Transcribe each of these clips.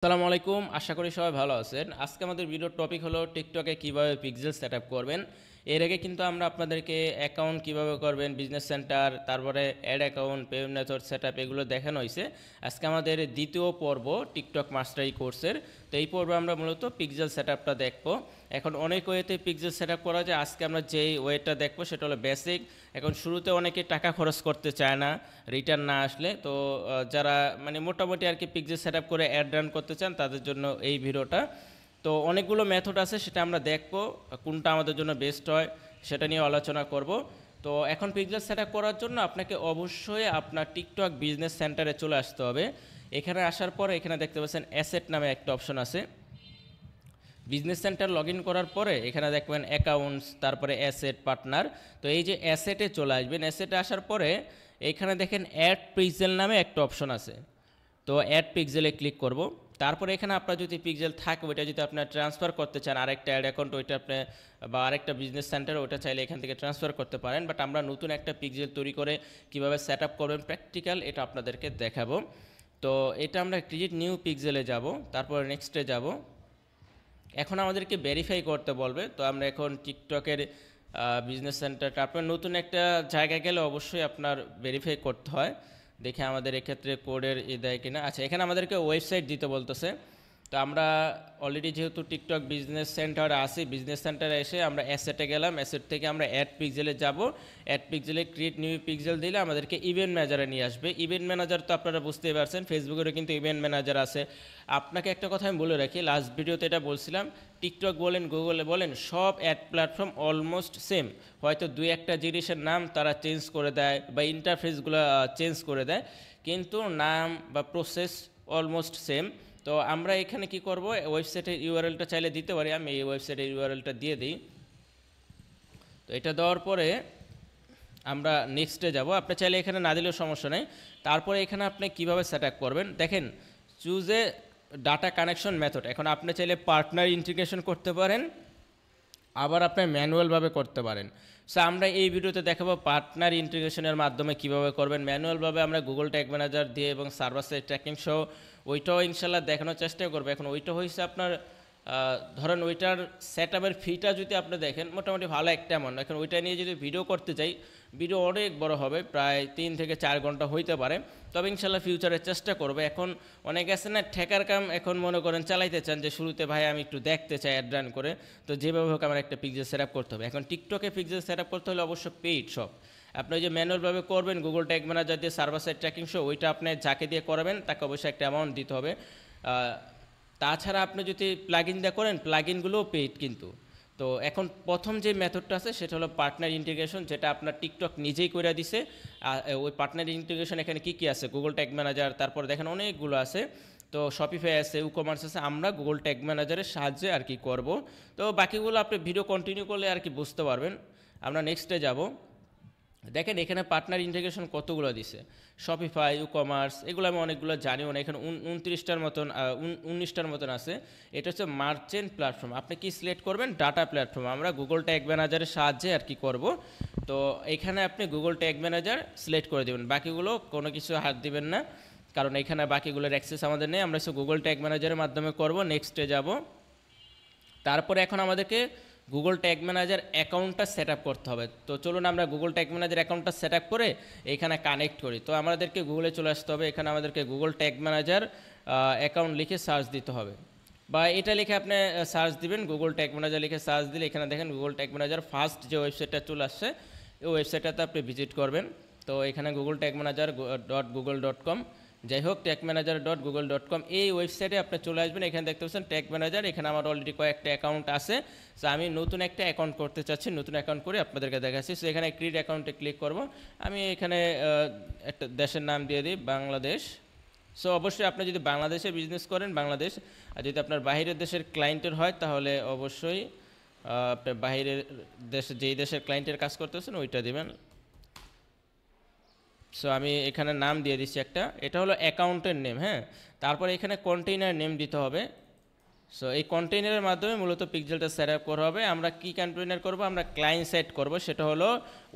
আসসালামু আলাইকুম, আশা করি সবাই ভালো আছেন। আজকে আমাদের ভিডিওর টপিক হলো টিকটকে কিভাবে পিক্সেল সেটআপ করবেন। এর আগে কিন্তু আমরা আপনাদেরকে অ্যাকাউন্ট কিভাবে করবেন, বিজনেস সেন্টার, তারপরে add account, payment method setup এগুলো দেখানো হয়েছে। আজকে আমাদের দ্বিতীয় পর্ব টিকটক মাস্টারি কোর্সের। তো এই পর্বে আমরা মূলত পিক্সেল সেটআপটা দেখবো। এখন অনেক ওয়েতে পিক্সেল সেটআপ করা যায়। আজকে আমরা যেই ওয়েটা দেখবো সেটা হলো বেসিক। এখন শুরুতে অনেকে টাকা খরচ করতে চায় না রিটার্ন না আসলে, তো যারা মানে মোটামুটি আর কি পিক্সেল সেটআপ করে অ্যাড রান করতে চান তাদের জন্য এই ভিডিওটা। তো অনেকগুলো মেথড আছে, সেটা আমরা দেখবো কোনটা আমাদের জন্য বেস্ট হয় সেটা নিয়ে আলোচনা করব। তো এখন পিক্সেল সেটআপ করার জন্য আপনাকে অবশ্যই আপনার টিকটক বিজনেস সেন্টারে চলে আসতে হবে। এখানে আসার পরে এখানে দেখতে পাচ্ছেন অ্যাসেট নামে একটা অপশন আছে। বিজনেস সেন্টার লগ ইন করার পরে এখানে দেখবেন অ্যাকাউন্টস, তারপরে অ্যাসেট, পার্টনার। তো এই যে অ্যাসেটে চলে আসবেন, অ্যাসেটে আসার পরে এখানে দেখেন অ্যাড পিক্সেল নামে একটা অপশন আছে। তো অ্যাড পিক্সেলে ক্লিক করব। তারপরে এখানে আপনার যদি পিক্সেল থাকে ওইটা যদি আপনার ট্রান্সফার করতে চান আরেকটা অ্যাড অ্যাকাউন্ট, ওইটা আপনি বা আরেকটা বিজনেস সেন্টার ওইটা চাইলে এখান থেকে ট্রান্সফার করতে পারেন। বাট আমরা নতুন একটা পিক্সেল তৈরি করে কীভাবে সেট আপ করবেন প্র্যাকটিক্যাল এটা আপনাদেরকে দেখাবো। তো এটা আমরা ক্রিয়েট নিউ পিক্সেলে যাব, তারপর নেক্সটে যাব। এখন আমাদেরকে ভেরিফাই করতে বলবে। তো আমরা এখন টিকটকের বিজনেস সেন্টারটা আপনার নতুন একটা জায়গায় গেলে অবশ্যই আপনার ভেরিফাই করতে হয়, দেখে আমাদের এক্ষেত্রে কোডের দেয় কিনা। আচ্ছা, এখানে আমাদেরকে ওয়েবসাইট দিতে বলতেছে। তো আমরা অলরেডি যেহেতু টিকটক বিজনেস সেন্টারে আসি, বিজনেস সেন্টারে এসে আমরা অ্যাসেটে গেলাম, অ্যাসেট থেকে আমরা অ্যাড পিক্সেলে যাব। অ্যাড পিক্সেলে ক্রিয়েট নিউ পিক্সেল দিলে আমাদেরকে ইভেন্ট ম্যানেজারে নিয়ে আসবে। ইভেন্ট ম্যানেজার তো আপনারা বুঝতেই পারছেন, ফেসবুকেরও কিন্তু ইভেন্ট ম্যানেজার আছে। আপনাকে একটা কথা আমি বলে রাখি, লাস্ট ভিডিওতে এটা বলছিলাম, টিকটক বলেন, গুগলে বলেন, সব অ্যাড প্ল্যাটফর্ম অলমোস্ট সেম। হয়তো দুই একটা জিনিসের নাম তারা চেঞ্জ করে দেয় বা ইন্টারফেসগুলো চেঞ্জ করে দেয়, কিন্তু নাম বা প্রসেস অলমোস্ট সেম। তো আমরা এখানে কি করব, ওয়েবসাইটের ইউআরএলটা চাইলে দিতে পারি। আমি এই ওয়েবসাইটের ইউআরএলটা দিয়ে দিই। তো এটা দেওয়ার পরে আমরা নেক্সটে যাব। আপনি চাইলে এখানে না দিলেও সমস্যা নেই। তারপরে এখানে আপনি কিভাবে সেট আপ করবেন দেখেন, choose a data connection method. এখন আপনি চাইলে পার্টনার ইন্টিগ্রেশন করতে পারেন, আবার আপনি ম্যানুয়ালভাবে করতে পারেন। সো আমরা এই ভিডিওতে দেখাবো পার্টনার ইন্টিগ্রেশনের মাধ্যমে কিভাবে করবেন। ম্যানুয়ালভাবে আমরা গুগল ট্যাগ ম্যানেজার দিয়ে এবং সার্ভার সাইড ট্র্যাকিং সহ ওইটাও ইনশাল্লাহ দেখানোর চেষ্টা করবো। এখন ওইটা হয়েছে আপনার ধরেন ওইটার সেট আপের ফিটা যদি আপনি দেখেন মোটামুটি ভালো একটা অ্যামাউন্ট। এখন ওইটা নিয়ে যদি ভিডিও করতে চাই, ভিডিও অনেক বড় হবে, প্রায় 3 থেকে 4 ঘন্টা হইতে পারে। তবে ইনশাল্লাহ ফিউচারে চেষ্টা করবে। এখন অনেক আছে না ঠেকার কাম, এখন মনে করেন চালাইতে চান যে শুরুতে ভাই আমি একটু দেখতে চাই অ্যাড রান করে, তো যেভাবে হোক আমার একটা পিক্সেল সেট আপ করতে হবে। এখন টিকটকে পিক্সেল সেট আপ করতে হলে অবশ্য পেইড সব। আপনি যে ম্যানুয়ালভাবে করবেন গুগল ট্যাগ ম্যানেজার দিয়ে সার্ভার সাইড ট্র্যাকিং সহ, ওইটা আপনি যাকে দিয়ে করাবেন তাকে অবশ্যই একটা অ্যামাউন্ট দিতে হবে। তাছাড়া আপনি যদি প্লাগইন দিয়ে করেন, প্লাগইনগুলোও পেইড কিন্তু। তো এখন প্রথম যে মেথডটা আছে সেটা হলো পার্টনার ইন্টিগ্রেশন, যেটা আপনার টিকটক নিজেই করে দিছে। ওই পার্টনার ইন্টিগ্রেশন এখানে কী কী আছে, গুগল ট্যাগ ম্যানেজার, তারপর দেখেন অনেকগুলো আছে। তো শপিফাই আছে, ইকমার্স আছে, আমরা গুগল ট্যাগ ম্যানেজারের সাহায্যে আর কি করব। তো বাকিগুলো আপনি ভিডিও কন্টিনিউ করলে আর কি বুঝতে পারবেন। আমরা নেক্সটে যাব। দেখেন এখানে পার্টনার ইন্টিগ্রেশন কতগুলো দিছে, শপিফাই, ইকমার্স, এগুলো আমি অনেকগুলো জানিও না। এখানে 29টার মতন 19টার মতন আছে। এটা হচ্ছে মার্চেন্ট প্ল্যাটফর্ম। আপনি কি সিলেক্ট করবেন, ডাটা প্ল্যাটফর্ম। আমরা গুগল ট্যাগ ম্যানেজারের সাহায্যে আর কি করব। তো এখানে আপনি গুগল ট্যাগ ম্যানেজার সিলেক্ট করে দেবেন, বাকিগুলো কোনো কিছু হাত দিবেন না, কারণ এখানে বাকিগুলোর অ্যাক্সেস আমাদের নেই। আমরা গুগল ট্যাগ ম্যানেজারের মাধ্যমে করব। নেক্সটে যাব। তারপরে এখন আমাদেরকে গুগল ট্যাগ ম্যানেজার অ্যাকাউন্টটা সেট আপ করতে হবে। তো চলুন আমরা গুগল ট্যাগ ম্যানেজার অ্যাকাউন্টটা সেট আপ করে এখানে কানেক্ট করি। তো আমাদেরকে গুগলে চলে আসতে হবে। এখানে আমাদেরকে গুগল ট্যাগ ম্যানেজার অ্যাকাউন্ট লিখে সার্চ দিতে হবে, বা এটা লিখে আপনি সার্চ দিবেন, গুগল ট্যাগ ম্যানেজার লিখে সার্চ দিলে এখানে দেখেন গুগল ট্যাগ ম্যানেজার ফার্স্ট যে ওয়েবসাইটটা চলে আসছে, এই ওয়েবসাইটটাতে আপনি ভিজিট করবেন। তো এখানে গুগল ট্যাগ ম্যানেজার .google.com, যাই হোক tagmanager.google.com, এই ওয়েবসাইটে আপনি চলে আসবেন। এখানে দেখতে পাচ্ছেন ট্যাগ ম্যানেজার, এখানে আমার অলরেডি কয়েকটা অ্যাকাউন্ট আছে। সো আমি নতুন একটা অ্যাকাউন্ট করতে চাচ্ছি, নতুন অ্যাকাউন্ট করে আপনাদেরকে দেখাচ্ছি। সো এখানে ক্রিয়েট অ্যাকাউন্টে ক্লিক করব। আমি এখানে একটা দেশের নাম দিয়ে দিই, বাংলাদেশ। সো অবশ্যই আপনি যদি বাংলাদেশে বিজনেস করেন বাংলাদেশ, আর যদি আপনার বাইরের দেশের ক্লায়েন্টের হয় তাহলে অবশ্যই আপনার বাইরের দেশে যেই দেশের ক্লায়েন্টের কাজ করতেছেন ওইটা দিবেন। সো আমি এখানে নাম দিয়ে দিচ্ছি একটা, এটা হলো অ্যাকাউন্টের নেম। হ্যাঁ, তারপরে এখানে কন্টেইনার নেম দিতে হবে। সো এই কন্টেইনারের মাধ্যমে মূলত পিক্সেলটা সেট আপ করা হবে। আমরা কি কন্টেইনার করব, আমরা ক্লায়েন্ট সাইড করব, সেটা হলো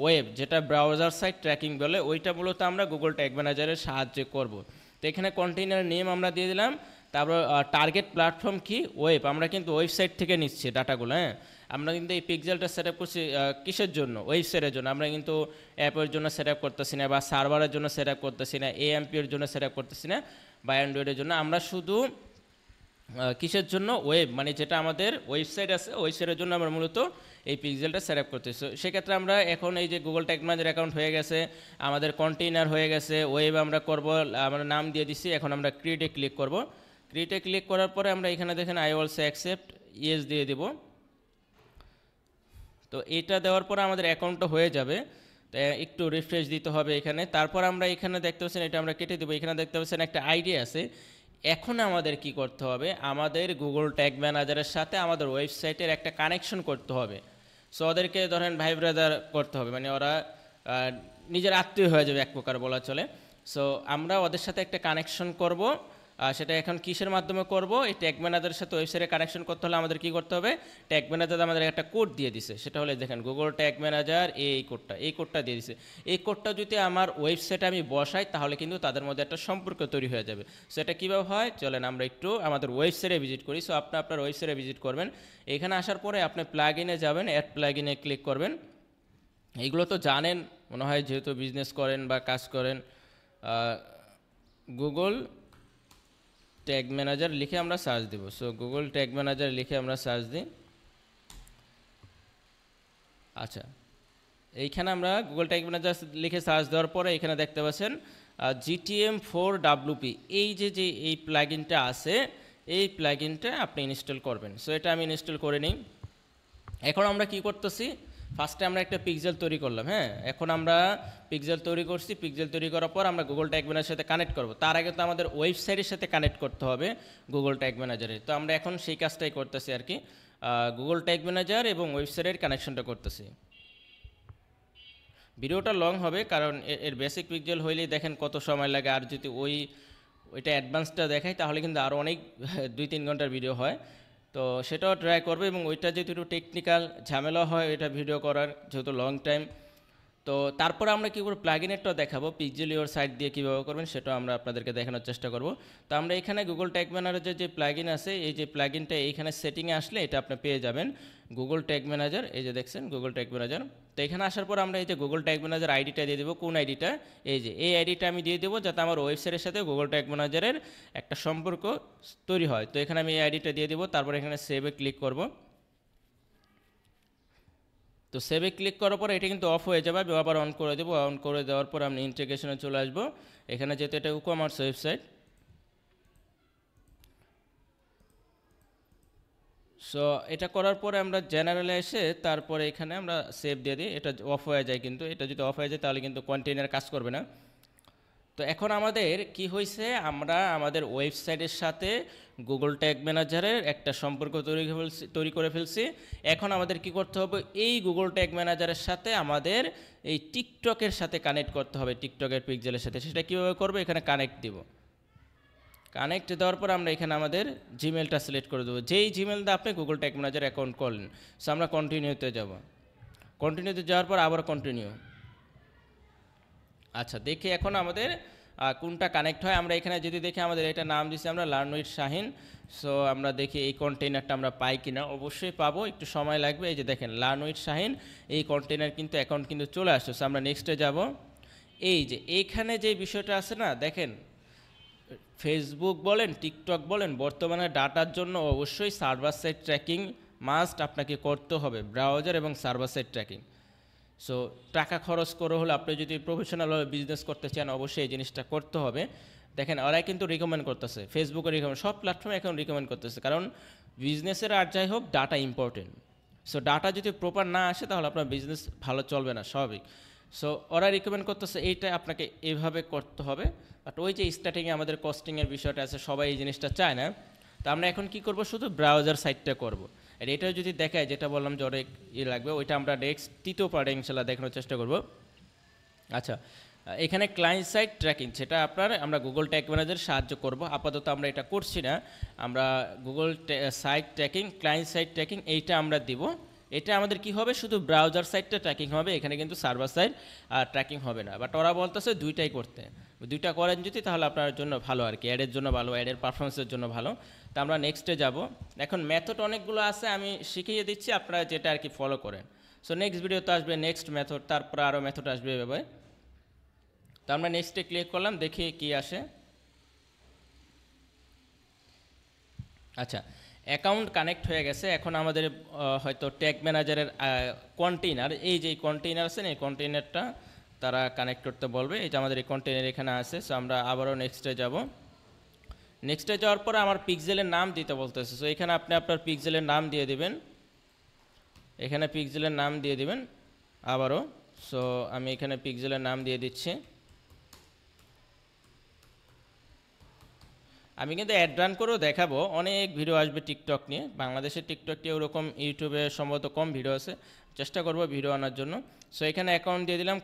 ওয়েব, যেটা ব্রাউজার সাইড ট্র্যাকিং বলে, ওইটা মূলত আমরা গুগল ট্যাগ ম্যানেজারের সাহায্যে করব। তো এখানে কন্টেইনারের নেম আমরা দিয়ে দিলাম। তারপর টার্গেট প্ল্যাটফর্ম কি ওয়েব, আমরা কিন্তু ওয়েবসাইট থেকে নিচ্ছি ডাটাগুলো। হ্যাঁ, আমরা কিন্তু এই পিক্সেলটা সেট আপ করছি কিসের জন্য, ওয়েবসাইটের জন্য। আমরা কিন্তু অ্যাপের জন্য সেট আপ করতেছি না, বা সার্ভারের জন্য সেট আপ করতেছি না, এএমপির জন্য সেট আপ করতেছি না, বা অ্যান্ড্রয়েডের জন্য। আমরা শুধু কিসের জন্য, ওয়েব, মানে যেটা আমাদের ওয়েবসাইট আছে ওয়েবসাইটের জন্য আমরা মূলত এই পিক্সেলটা সেট আপ করতেছি। সেক্ষেত্রে আমরা এখন এই যে গুগল ট্যাগ ম্যানেজার অ্যাকাউন্ট হয়ে গেছে, আমাদের কন্টেইনার হয়ে গেছে, ওয়েব আমরা করব, আমরা নাম দিয়ে দিছি। এখন আমরা ক্রিয়েটে ক্লিক করব। ক্রিয়েটে ক্লিক করার পরে আমরা এখানে দেখেন আই অলসো অ্যাকসেপ্ট, ইয়েস দিয়ে দেব। তো এটা দেওয়ার পরে আমাদের অ্যাকাউন্টটা হয়ে যাবে। তো একটু রিফ্রেশ দিতে হবে এখানে। তারপর আমরা এখানে দেখতে পাচ্ছেন, এটা আমরা কেটে দেবো। এখানে দেখতে পাচ্ছেন একটা আইডি আছে। এখন আমাদের কি করতে হবে, আমাদের গুগল ট্যাগ ম্যানেজারের সাথে আমাদের ওয়েবসাইটের একটা কানেকশন করতে হবে। সো ওদেরকে ধরেন ভাই ব্রাদার করতে হবে, মানে ওরা নিজের আত্মীয় হয়ে যাবে এক প্রকার বলা চলে। সো আমরা ওদের সাথে একটা কানেকশন করব। সেটা এখন কিসের মাধ্যমে করব, এই ট্যাগ ম্যানেজারের সাথে ওয়েবসাইটে কানেকশন করতে হলে আমাদের কি করতে হবে, ট্যাগ ম্যানেজার আমাদের একটা কোড দিয়ে দিছে। সেটা হলে দেখেন গুগল ট্যাগ ম্যানেজার এই কোডটা দিয়ে দিছে। এই কোডটা যদি আমার ওয়েবসাইটে আমি বসাই তাহলে কিন্তু তাদের মধ্যে একটা সম্পর্ক তৈরি হয়ে যাবে। সো এটা কীভাবে হয় চলেন আমরা একটু আমাদের ওয়েবসাইটে ভিজিট করি। সো আপনি আপনার ওয়েবসাইটে ভিজিট করবেন। এখানে আসার পরে আপনি প্লাগ ইনে যাবেন, অ্যাড প্লাগ ইনে ক্লিক করবেন। এইগুলো তো জানেন মনে হয়, যেহেতু বিজনেস করেন বা কাজ করেন। গুগল ট্যাগ ম্যানেজার লিখে আমরা সার্চ দেব। সো গুগল ট্যাগ ম্যানেজার লিখে আমরা সার্চ দিই। আচ্ছা, এইখানে আমরা গুগল ট্যাগ ম্যানেজার লিখে সার্চ দেওয়ার পরে এখানে দেখতে পাচ্ছেন GTM4WP, এই যে এই প্লাগইনটা আছে, এই প্লাগইনটা আপনি ইনস্টল করবেন। সো এটা আমি ইনস্টল করে নিই। এখন আমরা কি করতেছি, ফার্স্টে আমরা একটা পিক্সেল তৈরি করলাম। হ্যাঁ, এখন আমরা পিক্সেল তৈরি করছি। পিক্সেল তৈরি করার পর আমরা গুগল ট্যাগ ম্যানেজারের সাথে কানেক্ট করব। তার আগে তো আমাদের ওয়েবসাইটের সাথে কানেক্ট করতে হবে গুগল ট্যাগ ম্যানেজারে। তো আমরা এখন সেই কাজটাই করতেছি আর কি, গুগল ট্যাগ ম্যানেজার এবং ওয়েবসাইটের কানেকশনটা করতেছি। ভিডিওটা লং হবে কারণ এর বেসিক পিক্সেল হইলেই দেখেন কত সময় লাগে। আর যদি ওইটা অ্যাডভান্সটা দেখাই তাহলে কিন্তু আরও অনেক 2-3 ঘন্টার ভিডিও হয়। তো সেটাও ট্রাই করবে, এবং ওইটা যেহেতু একটু টেকনিক্যাল ঝামেলা হয় এটা ভিডিও করার, যেহেতু লং টাইম। তো তারপরে আমরা কী করবো, প্লাগইনেরটাও দেখাবো, পিক্সেল ইওর সাইট দিয়ে কীভাবে করবেন সেটাও আমরা আপনাদেরকে দেখানোর চেষ্টা করব। তো আমরা এখানে গুগল ট্যাগ ম্যানেজারের যে প্লাগইন আছে, এই যে প্লাগইনটা এইখানে সেটিংয়ে আসলে এটা আপনি পেয়ে যাবেন, গুগল ট্যাগ ম্যানেজার। এই যে দেখছেন গুগল ট্যাগ ম্যানেজার। তো এখানে আসার পর আমরা এই যে গুগল ট্যাগ ম্যানেজার আইডিটা দিয়ে দেবো। কোন আইডিটা, এই যে এই আইডিটা আমি দিয়ে দেবো, যাতে আমার ওয়েবসাইটের সাথে গুগল ট্যাগ ম্যানেজারের একটা সম্পর্ক তৈরি হয়। তো এখানে আমি এই আইডিটা দিয়ে দেবো। তারপর এখানে সেভে ক্লিক করব। তো সেভে ক্লিক করার পরে এটা কিন্তু অফ হয়ে যাবে, আমি আবার অন করে দেবো। অন করে দেওয়ার পর আমি ইন্টিগ্রেশনে চলে আসবো। এখানে যেহেতু এটা ই-কমার্স ওয়েবসাইট, সো এটা করার পরে আমরা জেনারেলে এসে তারপরে এখানে আমরা সেভ দিয়ে দিই। এটা অফ হয়ে যায়, কিন্তু এটা যদি অফ হয়ে যায় তাহলে কিন্তু কন্টেইনার কাজ করবে না। তো এখন আমাদের কি হয়েছে, আমরা আমাদের ওয়েবসাইটের সাথে গুগল ট্যাগ ম্যানেজারের একটা সম্পর্ক তৈরি করে ফেলছি। এখন আমাদের কি করতে হবে, এই গুগল ট্যাগ ম্যানেজারের সাথে আমাদের এই টিকটকের সাথে কানেক্ট করতে হবে, টিকটকের পিক্সেলের সাথে। সেটা কীভাবে করবো, এখানে কানেক্ট দিব। কানেক্ট দেওয়ার পর আমরা এখানে আমাদের জিমেলটা সিলেক্ট করে দেবো, যেই জিমেল দিয়ে আপনি গুগল ট্যাগ ম্যানেজার অ্যাকাউন্ট করলেন। সো আমরা কন্টিনিউতে যাব। কন্টিনিউতে যাওয়ার পর আবার কন্টিনিউ। আচ্ছা, দেখি এখন আমাদের কোনটা কানেক্ট হয়। আমরা এখানে যদি দেখি আমাদের এটা নাম দিচ্ছি আমরা লার্ন উইথ শাহিন। সো আমরা দেখি এই কন্টেইনারটা আমরা পাই কিনা। অবশ্যই পাবো, একটু সময় লাগবে। এই যে দেখেন লার্ন উইথ শাহিন, এই কন্টেইনার কিন্তু অ্যাকাউন্ট কিন্তু চলে আসছে। সো আমরা নেক্সটে যাব। এই যে এইখানে যে বিষয়টা আছে না, দেখেন ফেসবুক বলেন টিকটক বলেন, বর্তমানে ডাটার জন্য অবশ্যই সার্ভার সাইড ট্র্যাকিং মাস্ট আপনাকে করতে হবে, ব্রাউজার এবং সার্ভার সাইড ট্র্যাকিং। সো টাকা খরচ করে হলে আপনি যদি প্রফেশনালভাবে বিজনেস করতে চান অবশ্যই এই জিনিসটা করতে হবে। দেখেন ওরাই কিন্তু রিকমেন্ড করতেছে, ফেসবুকে রিকমেন্ড, সব প্ল্যাটফর্মে এখন রিকমেন্ড করতেছে, কারণ বিজনেসের আর যাই হোক ডাটা ইম্পর্টেন্ট। সো ডাটা যদি প্রপার না আসে তাহলে আপনার বিজনেস ভালো চলবে না, স্বাভাবিক। সো ওরা রিকমেন্ড করতেছে এইটা আপনাকে এইভাবে করতে হবে। বাট ওই যে স্টার্টিংয়ে আমাদের কস্টিংয়ের বিষয়টা আছে, সবাই এই জিনিসটা চায় না। তো আমরা এখন কি করব, শুধু ব্রাউজার সাইটটা করব। আর এটা যদি দেখায়, যেটা বললাম যে অনেক লাগবে, ওইটা আমরা নেক্সট তৃতীয় পার্টে ইনশাল্লাহ দেখানোর চেষ্টা করব। আচ্ছা, এখানে ক্লায়েন্ট সাইড ট্র্যাকিং, সেটা আমরা গুগল ট্যাগ ম্যানেজার সাহায্য করব। আপাতত আমরা এটা করছি না, আমরা Google site tracking, client side tracking এইটা আমরা দিব। এটা আমাদের কি হবে, শুধু ব্রাউজার সাইডটা ট্র্যাকিং হবে, এখানে কিন্তু সার্ভার সাইড ট্র্যাকিং হবে না। বাট ওরা বলতেছে দুইটাই করতে, দুইটা করেন যদি তাহলে আপনার জন্য ভালো আর কি, অ্যাডের জন্য ভালো, অ্যাডের পারফরমেন্সের জন্য ভালো। তা আমরা নেক্সটে যাব। এখন মেথড অনেকগুলো আছে, আমি শিখিয়ে দিচ্ছি, আপনারা যেটা আর কি ফলো করেন। সো নেক্সট ভিডিওতে আসবে নেক্সট মেথড, তারপরে আরও মেথড আসবে এভাবে। তো আমরা নেক্সটে ক্লিক করলাম, দেখি কি আসে। আচ্ছা, অ্যাকাউন্ট কানেক্ট হয়ে গেছে। এখন আমাদের হয়তো ট্যাগ ম্যানেজারের কন্টেইনার, এই যে কন্টেইনার আছে না, এই কন্টেইনারটা তারা কানেক্ট করতে বলবে। এই যে আমাদের এই কন্টেইনার এখানে আছে। সো আমরা আবারও নেক্সটে যাব। নেক্সটে যাওয়ার পরে আমার পিক্সেলের নাম দিতে বলতেছে। সো এখানে আপনি আপনার পিক্সেলের নাম দিয়ে দিবেন, এখানে পিক্সেলের নাম দিয়ে দিবেন আবারও। সো আমি এখানে পিক্সেলের নাম দিয়ে দিচ্ছি। আমি কিন্তু অ্যাড রান করেও দেখাবো, অনেক ভিডিও আসবে টিকটক নিয়ে। বাংলাদেশের টিকটকটি ওরকম, ইউটিউবে সম্ভবত কম ভিডিও আছে, চেষ্টা করব ভিডিও আনার জন্য। সো এখানে অ্যাকাউন্ট দিয়ে দিলাম,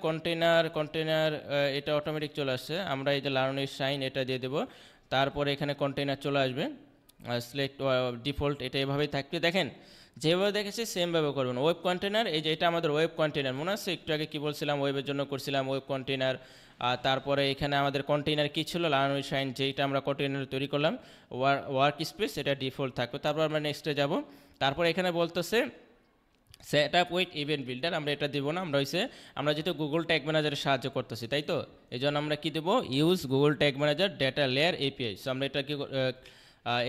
কন্টেইনার এটা অটোমেটিক চলে আসছে। আমরা এই যে লার্নিং সাইন এটা দিয়ে দেবো, তারপরে এখানে কন্টেইনার চলে আসবে, সিলেক্ট ডিফল্ট, এটা এভাবেই থাকবে। দেখেন যেভাবে দেখেছি সেমভাবে করবেন। ওয়েব কন্টেইনার, এই যে এটা আমাদের ওয়েব কন্টেইনার, মনে আছে একটু আগে কী বলছিলাম, ওয়েবের জন্য করছিলাম ওয়েব কন্টেইনার। তারপরে এখানে আমাদের কন্টেইনার কী ছিল, লার্নিং সাইন, যেইটা আমরা কন্টেইনার তৈরি করলাম, ওয়ার্ক স্পেস, এটা ডিফল্ট থাকবে। তারপর আমরা নেক্সটে যাব। তারপর এখানে বলতেছে set up with event builder, আমরা এটা দেবো না। আমরা যেহেতু গুগল ট্যাগ ম্যানেজারের সাহায্য করতেছি, তাই তো, এই জন্য আমরা কী দেবো, use Google tag manager data layer API. So আমরা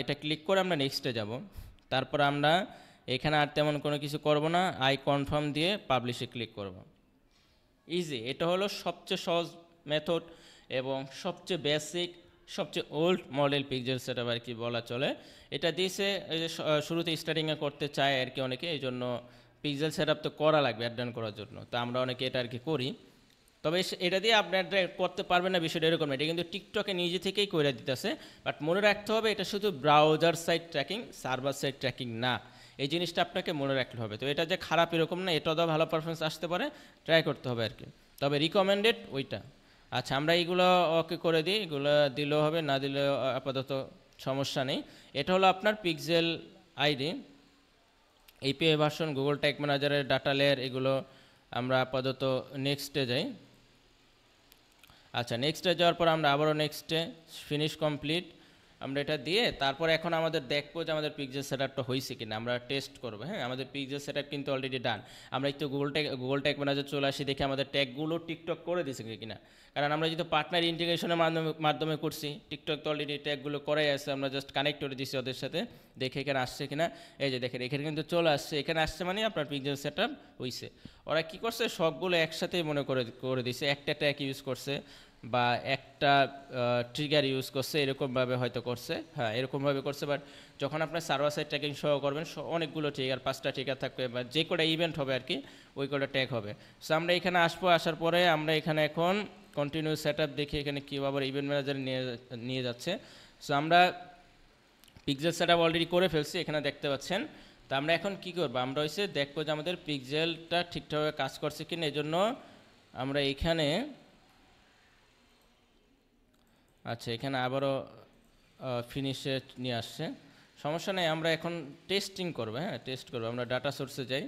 এটা ক্লিক করে আমরা নেক্সটে যাব। তারপর আমরা এখানে আর তেমন কোনো কিছু করব না, আই কনফার্ম দিয়ে পাবলিশে ক্লিক করব। ইজি, এটা হলো সবচেয়ে সহজ মেথড এবং সবচেয়ে বেসিক, সবচেয়ে ওল্ড মডেল পিক্সেল সেটআপ আর কি বলা চলে। এটা দিয়েছে এই যে শুরুতে স্টার্টিংয়ে করতে চায় আর কি অনেকে, এই জন্য পিক্সেল সেটআপ তো করা লাগবে অ্যাড করার জন্য। তো আমরা অনেকে এটা আর কি করি, তবে এটা দিয়ে আপনি করতে পারবেন না, বিষয়টা এরকম। এটা কিন্তু টিকটকে নিজে থেকেই করে দিতেছে। বাট মনে রাখতে হবে এটা শুধু browser side tracking, server side tracking না, এই জিনিসটা আপনাকে মনে রাখতে হবে। তো এটা যে খারাপ এরকম না, এটাও তো ভালো পারফরমেন্স আসতে পারে, ট্রাই করতে হবে আর কি। তবে রিকমেন্ডেড ওইটা। আচ্ছা, আমরা এইগুলো ওকে করে দিই, এগুলো দিলেও হবে, না দিলেও আপাতত সমস্যা নেই। এটা হলো আপনার pixel ID, API version, Google tag ম্যানেজারের ডাটা লেয়ার, এগুলো আমরা আপাতত নেক্সটে যাই। আচ্ছা, নেক্সটে যাওয়ার পর আমরা আবারও নেক্সটে, ফিনিশ কমপ্লিট, আমরা এটা দিয়ে তারপর এখন আমাদের দেখবো যে আমাদের পিক্সেল সেটআপটা হয়েছে কিনা, আমরা টেস্ট করবো। হ্যাঁ, আমাদের পিক্সেল সেটআপ কিন্তু অলরেডি ডান। আমরা একটু গুগল ট্যাগ ম্যানেজার চলে আসি, দেখি আমাদের ট্যাগগুলো টিকটক করে দিয়েছে কিনা। কারণ আমরা যেহেতু পার্টনার ইন্টিগ্রেশনের মাধ্যমে করছি, টিকটক তো অলরেডি ট্যাগগুলো করাই আছে, আমরা জাস্ট কানেক্ট করে দিচ্ছি ওদের সাথে, দেখে এখানে আসছে কিনা। এই যে দেখেন এখানে কিন্তু চলে আসছে, এখানে আসছে মানে আপনার পিক্সেল সেটআপ হয়েছে। ওরা কী করছে, সবগুলো একসাথেই মনে করে দিছে, একটা ট্যাগ ইউজ করছে বা একটা ট্রিগার ইউজ করছে, এরকমভাবে হয়তো করছে। হ্যাঁ, এরকমভাবে করছে। বাট যখন আপনার সার্ভার সাইড ট্র্যাকিং সহ করবেন, অনেকগুলো ট্রিগার, 5টা ট্রিগার থাকবে, বা যে কটা ইভেন্ট হবে আর কি, ওই কটা ট্যাগ হবে। সো আমরা এখানে আসার পরে আমরা এখানে এখন কন্টিনিউ সেট আপ দেখি এখানে কীভাবে ইভেন্ট ম্যানেজার নিয়ে যাচ্ছে। সো আমরা পিক্সেল সেট আপ অলরেডি করে ফেলছি, এখানে দেখতে পাচ্ছেন। তো আমরা এখন কী করবো, আমরা দেখবো যে আমাদের পিক্সেলটা ঠিকঠাকভাবে কাজ করছে কিনা। এই জন্য আমরা এখানে, আচ্ছা, এখানে আবারও ফিনিশে নিয়ে আসছে, সমস্যা নেই। আমরা এখন টেস্টিং করবো। হ্যাঁ, টেস্ট করবো। আমরা ডাটা সোর্সে যাই,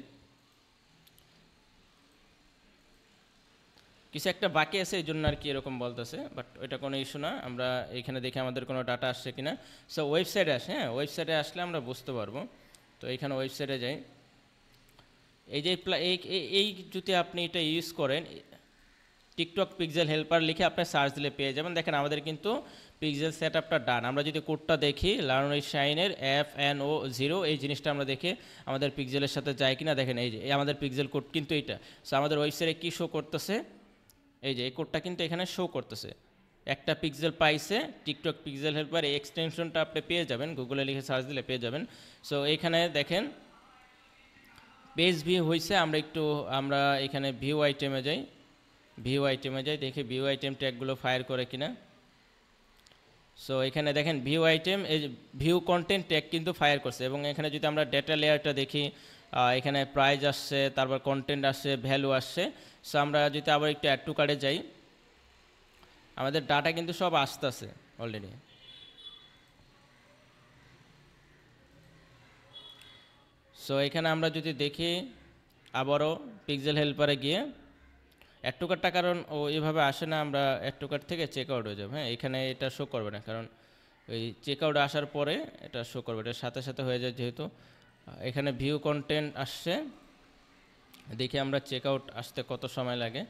কিছু একটা বাকি আছে এই জন্য আর কি এরকম বলতেছে, বাট ওইটা কোনো ইস্যু না। আমরা এখানে দেখে আমাদের কোনো ডাটা আসছে কিনা। সো ওয়েবসাইটে আসে, হ্যাঁ, ওয়েবসাইটে আসলে আমরা বুঝতে পারবো। তো এখানে ওয়েবসাইটে যাই, এই যে এই যদি আপনি এটা ইউজ করেন, টিকটক পিক্সেল হেল্পার লিখে আপনি সার্চ দিলে পেয়ে যাবেন। দেখেন আমাদের কিন্তু পিক্সেল সেট আপটা ডান। আমরা যদি কোডটা দেখি, লার্নিং শাইনের FNO0, এই জিনিসটা আমরা দেখে আমাদের পিক্সেলের সাথে যায় কিনা, দেখেন এই যে আমাদের পিক্সেল কোড কিন্তু এইটা। সো আমাদের ওয়েবসাইটে কী শো করতেছে, এই যে এই কোডটা কিন্তু এখানে শো করতেছে, একটা পিক্সেল পাইছে। টিকটক পিক্সেল হেল্পার, এই এক্সটেনশনটা আপনি পেয়ে যাবেন, গুগলে লিখে সার্চ দিলে পেয়ে যাবেন। সো এইখানে দেখেন পেজ ভিউ হয়েছে। আমরা এখানে ভিউ আইটেমে যাই, দেখি ভিউ আইটেম ট্যাগগুলো ফায়ার করে কিনা। সো এখানে দেখেন ভিউ আইটেম, এই ভিউ কন্টেন্ট ট্যাগ কিন্তু ফায়ার করছে। এবং এখানে যদি আমরা ডেটা লেয়ারটা দেখি, এখানে প্রাইস আসছে, তারপর কন্টেন্ট আসছে, ভ্যালু আসছে। সো আমরা যদি আবার একটু অ্যাড টু কার্টে যাই, আমাদের ডাটা কিন্তু সব আসতেছে অলরেডি। সো এখানে আমরা যদি দেখি, আবারও পিক্সেল হেল্পারে গিয়ে অ্যাড টু কার্টটা, কারণ ও এভাবে আসে না, আমরা অ্যাড টু কার্ট থেকে চেক আউট হয়ে যাবো। হ্যাঁ, এখানে এটা শো করবে না, কারণ ওই চেক আউট আসার পরে এটা শো করবে, এটার সাথে সাথে হয়ে যায় যেহেতু। এখানে ভিউ কন্টেন্ট আসছে, দেখি আমরা চেক আউট আসতে কত সময় লাগে।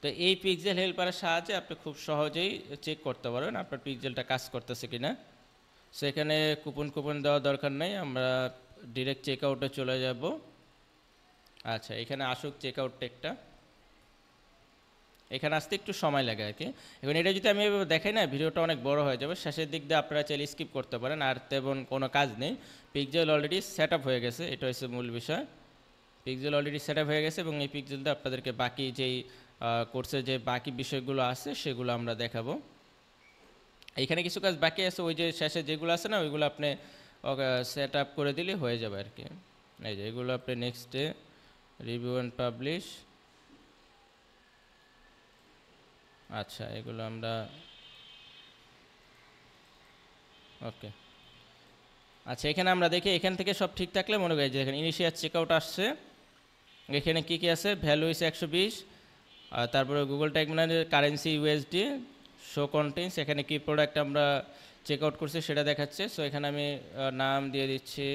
তো এই পিক্সেল হেল্পারের সাহায্যে আপনি খুব সহজেই চেক করতে পারবেন আপনার পিক্সেলটা কাজ করতেছে কিনা। সেখানে কুপন দেওয়ার দরকার নেই, আমরা ডিরেক্ট চেক আউটে চলে যাব। আচ্ছা, এখানে আসুক চেক আউট টেকটা, এখানে আসতে একটু সময় লাগে আর কি। এখন এটা যদি আমি এভাবে দেখাই না, ভিডিওটা অনেক বড় হয়ে যাবে, শেষের দিক দিয়ে আপনারা চাইলে স্কিপ করতে পারেন, আর তেমন কোনো কাজ নেই। পিক্সেল অলরেডি সেট আপ হয়ে গেছে, এটা হচ্ছে মূল বিষয়। পিক্সেল অলরেডি সেট আপ হয়ে গেছে এবং এই পিক্সেল দিয়ে আপনাদেরকে বাকি যেই কোর্সের যে বাকি বিষয়গুলো আছে সেগুলো আমরা দেখাবো। এইখানে কিছু কাজ বাকি আছে, ওই যে শেষে যেগুলো আছে না, ওইগুলো আপনি সেট আপ করে দিলে হয়ে যাবে আর কি। এই যে এগুলো আপনি নেক্সটে রিভিউ অ্যান্ড পাবলিশ। আচ্ছা, এগুলো আমরা ওকে। আচ্ছা, এখানে আমরা দেখি, এখান থেকে সব ঠিক থাকলে মনে করি যে এখানে ইনিশিয়াল চেকআউট আসছে, এখানে কী কী আছে, ভ্যালু ইস 120, আর তারপরে Google tag manager currency USD, show contents, এখানে কি প্রোডাক্ট আমরা চেক আউট করছি সেটা দেখাচ্ছে। সো এখানে আমি নাম দিয়ে দিচ্ছি